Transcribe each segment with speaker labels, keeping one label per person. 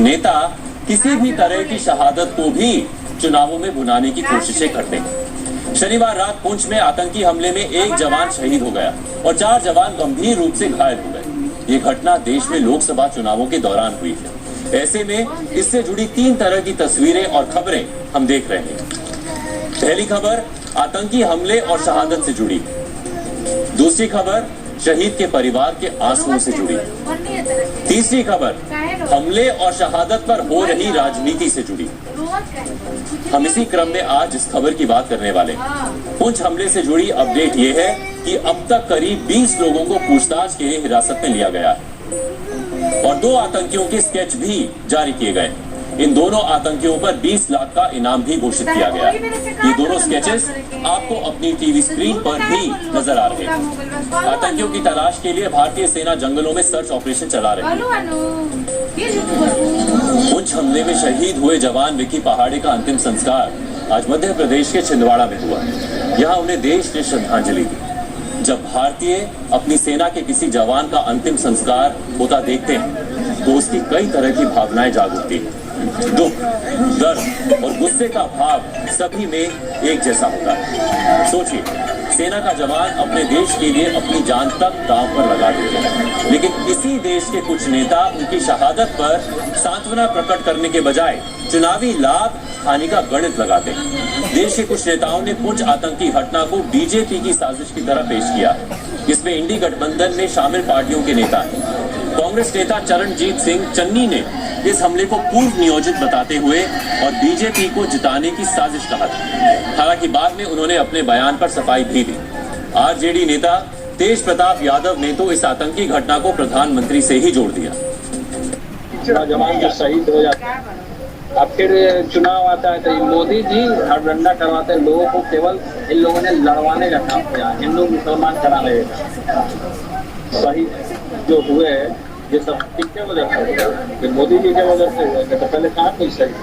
Speaker 1: नेता किसी भी तरह की शहादत को भी चुनावों में भुनाने की कोशिशें करते हैं। शनिवार रात पुंछ में आतंकी हमले में एक जवान शहीद हो गया और 4 जवान गंभीर रूप से घायल हो गए। ये घटना देश में लोकसभा चुनावों के दौरान हुई है। ऐसे में इससे जुड़ी 3 तरह की तस्वीरें और खबरें हम देख रहे हैं। पहली खबर आतंकी हमले और शहादत से जुड़ी। दूसरी खबर शहीद के परिवार के आंसुओं से जुड़ी। तीसरी खबर हमले और शहादत पर हो रही राजनीति से जुड़ी। हम इसी क्रम में आज इस खबर की बात करने वाले हैं। पुंछ हमले से जुड़ी अपडेट ये है कि अब तक करीब 20 लोगों को पूछताछ के लिए हिरासत में लिया गया है और 2 आतंकियों के स्केच भी जारी किए गए। इन दोनों आतंकियों पर 20 लाख का इनाम भी घोषित किया गया है। ये दोनों स्केचेस आपको अपनी टीवी स्क्रीन पर भी नजर आ रहे हैं। आतंकियों की तलाश के लिए भारतीय सेना जंगलों में सर्च ऑपरेशन चला रही है। पुंछ हमले में शहीद हुए जवान विकी पहाड़े का अंतिम संस्कार आज मध्य प्रदेश के छिंदवाड़ा में हुआ। यहाँ उन्हें देश ने श्रद्धांजलि दी। जब भारतीय अपनी सेना के किसी जवान का अंतिम संस्कार होता देखते हैं तो उसकी कई तरह की भावनाएं जाग उठती हैं। दुख, दर्द और गुस्से का भाव सभी में एक जैसा होता है। सोचिए, सेना का जवान अपने देश के लिए अपनी जान तक दांव पर लगा देते हैं, लेकिन इसी देश के कुछ नेता उनकी शहादत पर सांत्वना प्रकट करने के बजाय चुनावी लाभ हानि का गणित लगाते हैं। देश के कुछ नेताओं ने पुंछ आतंकी घटना को बीजेपी की साजिश की तरह पेश किया। इसमें इंडी गठबंधन में शामिल पार्टियों के नेता हैं। कांग्रेस नेता चरणजीत सिंह चन्नी ने इस हमले को पूर्व नियोजित बताते हुए और बीजेपी को जिताने की साजिश कहा था। हालांकि बाद में उन्होंने अपने बयान पर सफाई भी दी। आरजेडी नेता तेज प्रताप यादव ने तो इस आतंकी घटना को प्रधानमंत्री से ही जोड़ दिया।
Speaker 2: जवान जो शहीद हो जाता है, अब फिर चुनाव आता है तो मोदी जी हड़बड़ा करवाते हैं लोगों को। केवल इन लोगों ने लड़वाने का काम किया, हिंदू मुसलमान कराने का। शहीद जो हुए ये सब किसके वजह से हुआ? मोदी जी के वजह से हुआ। तो पहले कहाँ कोई सही?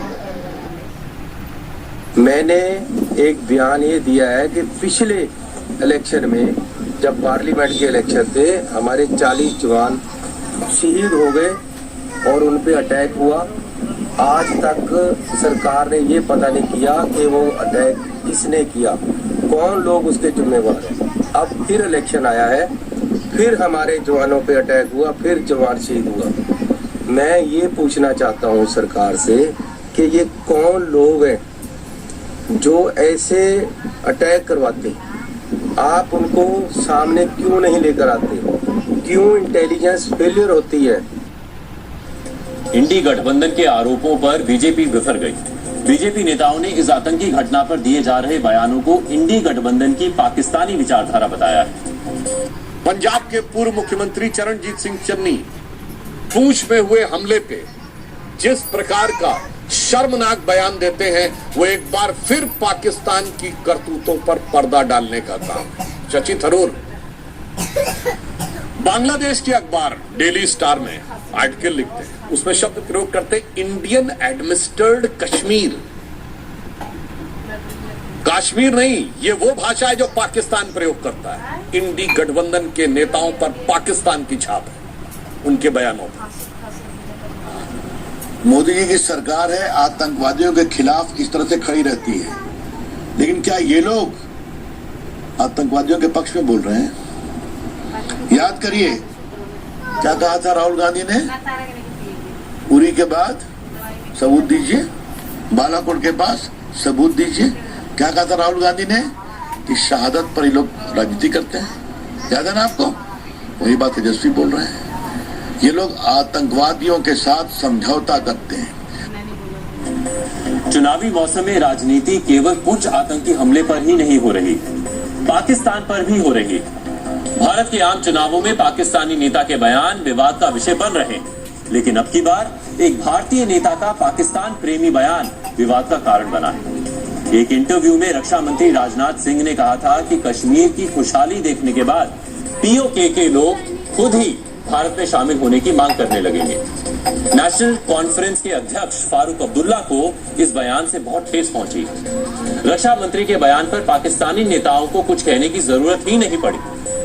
Speaker 3: मैंने एक बयान ये दिया है कि पिछले इलेक्शन में जब पार्लियामेंट के इलेक्शन थे हमारे 40 जवान शहीद हो गए और उन पे अटैक हुआ। आज तक सरकार ने ये पता नहीं किया कि वो अटैक किसने किया, कौन लोग उसके जिम्मेवार हैं। अब फिर इलेक्शन आया है, फिर हमारे जवानों पे अटैक हुआ, फिर जवान शहीद हुआ। मैं ये पूछना चाहता हूँ सरकार से कि ये कौन लोग हैं जो ऐसे अटैक करवाते हैं? आप उनको सामने क्यों नहीं लेकर आते? क्यों इंटेलिजेंस फेलियर होती है?
Speaker 1: इंडी गठबंधन के आरोपों पर बीजेपी बिफर गई। बीजेपी नेताओं ने इस आतंकी घटना पर दिए जा रहे बयानों को इंडी गठबंधन की पाकिस्तानी विचारधारा बताया है।
Speaker 4: पंजाब के पूर्व मुख्यमंत्री चरणजीत सिंह चन्नी पुंछ में हुए हमले पे जिस प्रकार का शर्मनाक बयान देते हैं वो एक बार फिर पाकिस्तान की करतूतों पर पर्दा डालने का काम। शशि थरूर बांग्लादेश के अखबार डेली स्टार में आर्टिकल लिखते हैं, उसमें शब्द प्रयोग करते इंडियन एडमिनिस्टर्ड कश्मीर। कश्मीर नहीं, ये वो भाषा है जो पाकिस्तान प्रयोग करता है। इंडी गठबंधन के नेताओं पर पाकिस्तान की छाप है उनके बयानों पर।
Speaker 5: मोदी जी की सरकार है, आतंकवादियों के खिलाफ इस तरह से खड़ी रहती है, लेकिन क्या ये लोग आतंकवादियों के पक्ष में बोल रहे हैं? याद करिए क्या कहा था राहुल गांधी ने, उरी के बाद सबूत दीजिए, बालाकोट के पास सबूत दीजिए। क्या कहा था राहुल गांधी ने कि शहादत पर ये लोग राजनीति करते हैं। याद है ना आपको? वही बात तेजस्वी बोल रहे हैं। ये लोग आतंकवादियों के साथ समझौता करते हैं।
Speaker 1: चुनावी मौसम में राजनीति केवल पुंछ आतंकी हमले पर ही नहीं हो रही, पाकिस्तान पर भी हो रही। भारत के आम चुनावों में पाकिस्तानी नेता के बयान विवाद का विषय बन रहे हैं, लेकिन अब की बार एक भारतीय नेता का पाकिस्तान प्रेमी बयान विवाद का कारण बना है। एक इंटरव्यू में रक्षा मंत्री राजनाथ सिंह ने कहा था कि कश्मीर की खुशहाली देखने के बाद पीओके के लोग खुद ही भारत में शामिल होने की मांग करने लगेंगे। नेशनल कॉन्फ्रेंस के अध्यक्ष फारूक अब्दुल्ला को इस बयान से बहुत ठेस पहुंची। रक्षा मंत्री के बयान पर पाकिस्तानी नेताओं को कुछ कहने की जरूरत ही नहीं पड़ी,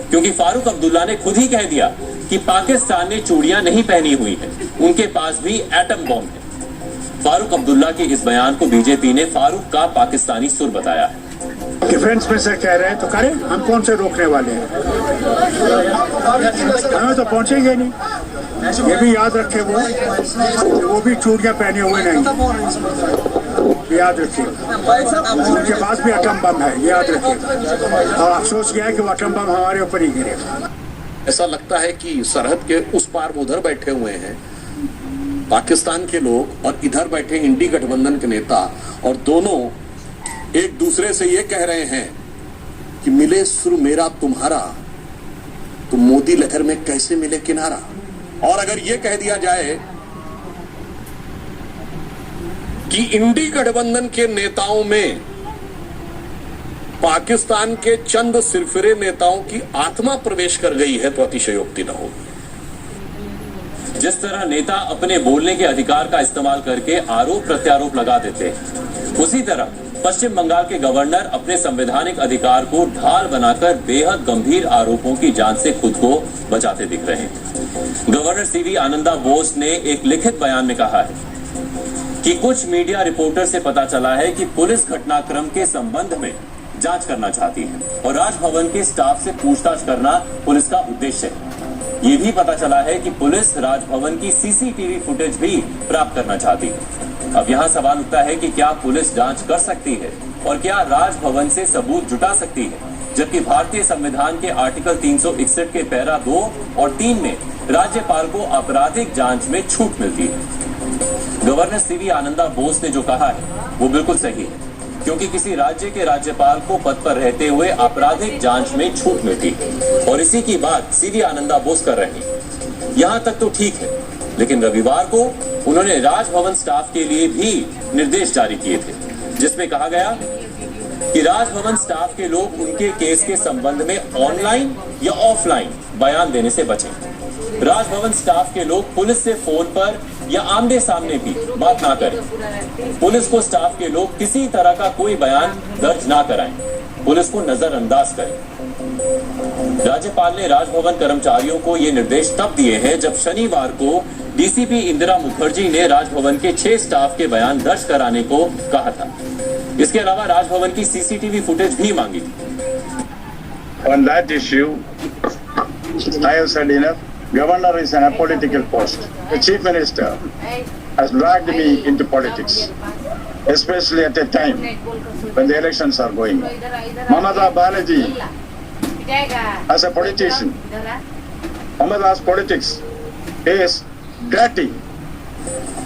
Speaker 1: क्योंकि फारूक अब्दुल्ला ने खुद ही कह दिया कि पाकिस्तान ने चूड़ियां नहीं पहनी हुई है, उनके पास भी एटम बॉम्ब है। फारूक अब्दुल्ला के इस बयान को बीजेपी ने फारूक का पाकिस्तानी सुर बताया है।
Speaker 6: डिफेंस में से कह रहे हैं तो करें, हम कौन से रोकने वाले हैं, हमें तो पहुंचेंगे नहीं। ये भी याद रखे, वो भी चूड़ियां पहने हुए नहीं, याद रखिए। उनके पास भी एटम बम है, याद रखिए। और अफसोस यह है कि वो एटम बम हमारे ऊपर ही गिरे।
Speaker 4: ऐसा लगता है कि सरहद के उस पार उधर बैठे हुए हैं पाकिस्तान के लोग और इधर बैठे इंडी गठबंधन के नेता, और दोनों एक दूसरे से ये कह रहे हैं कि मिले सुर मेरा तुम्हारा, तो मोदी लहर में कैसे मिले किनारा। और अगर ये कह दिया जाए कि इंडी गठबंधन के नेताओं में पाकिस्तान के चंद सिरफिरे नेताओं की आत्मा प्रवेश कर गई है, तो अतिशयोक्ति न होगी।
Speaker 1: जिस तरह नेता अपने बोलने के अधिकार का इस्तेमाल करके आरोप प्रत्यारोप लगा देते हैं, उसी तरह पश्चिम बंगाल के गवर्नर अपने संवैधानिक अधिकार को ढाल बनाकर बेहद गंभीर आरोपों की जांच से खुद को बचाते दिख रहे हैं। गवर्नर सीवी आनंदा बोस ने एक लिखित बयान में कहा है कि कुछ मीडिया रिपोर्टर से पता चला है कि पुलिस घटनाक्रम के संबंध में जांच करना चाहती है और राजभवन के स्टाफ से पूछताछ करना पुलिस का उद्देश्य है। ये भी पता चला है कि पुलिस राजभवन की सीसीटीवी फुटेज भी प्राप्त करना चाहती है। अब यहाँ सवाल उठता है कि क्या पुलिस जांच कर सकती है और क्या राजभवन से सबूत जुटा सकती है, जबकि भारतीय संविधान के आर्टिकल 361 के पैरा 2 और 3 में राज्यपाल को आपराधिक जांच में छूट मिलती है। गवर्नर सीवी आनंदा बोस ने जो कहा है वो बिल्कुल सही है, क्योंकि किसी राज्य के राज्यपाल को पद पर रहते हुए आपराधिक जांच में छूट मिलती है और इसी की बात सीवी आनंदा बोस कर रहे हैं। यहाँ तक तो ठीक है, लेकिन रविवार को उन्होंने राजभवन स्टाफ के लिए भी निर्देश जारी किए थे, जिसमें कहा गया कि राजभवन स्टाफ के लोग उनके केस के संबंध में ऑनलाइन या ऑफलाइन बयान देने से बचें। राजभवन स्टाफ के लोग पुलिस से फोन पर या आमने सामने भी बात ना करें। पुलिस को स्टाफ के लोग किसी तरह का कोई बयान दर्ज ना कराएं, पुलिस को नजरअंदाज करें। राज्यपाल ने राजभवन कर्मचारियों को ये निर्देश तब दिए हैं जब शनिवार को डीसीपी इंदिरा मुखर्जी ने राजभवन के 6 स्टाफ के बयान दर्ज कराने को कहा था। इसके अलावा राजभवन की सीसीटीवी फुटेज भी मांगी थी।
Speaker 6: On that issue, I have said enough. Governor is an apolitical post. The Chief Minister has dragged me into politics, especially at a time when the elections are going. Mamata Banerjee, as a politician, Mamata's politics is dirty.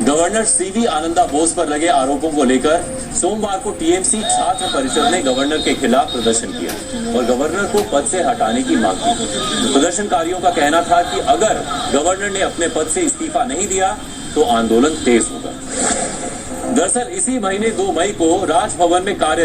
Speaker 1: Governor CV Ananda Bose पर लगे आरोपों को लेकर सोमवार को TMC छात्र परिषद ने गवर्नर के खिलाफ प्रदर्शन किया और गवर्नर को पद से हटाने की मांग की। प्रदर्शनकारियों का कहना था कि अगर गवर्नर ने अपने पद से इस्तीफा नहीं दिया तो आंदोलन तेज होगा। दरअसल इसी महीने 2 मई को राजभवन में कार्यरत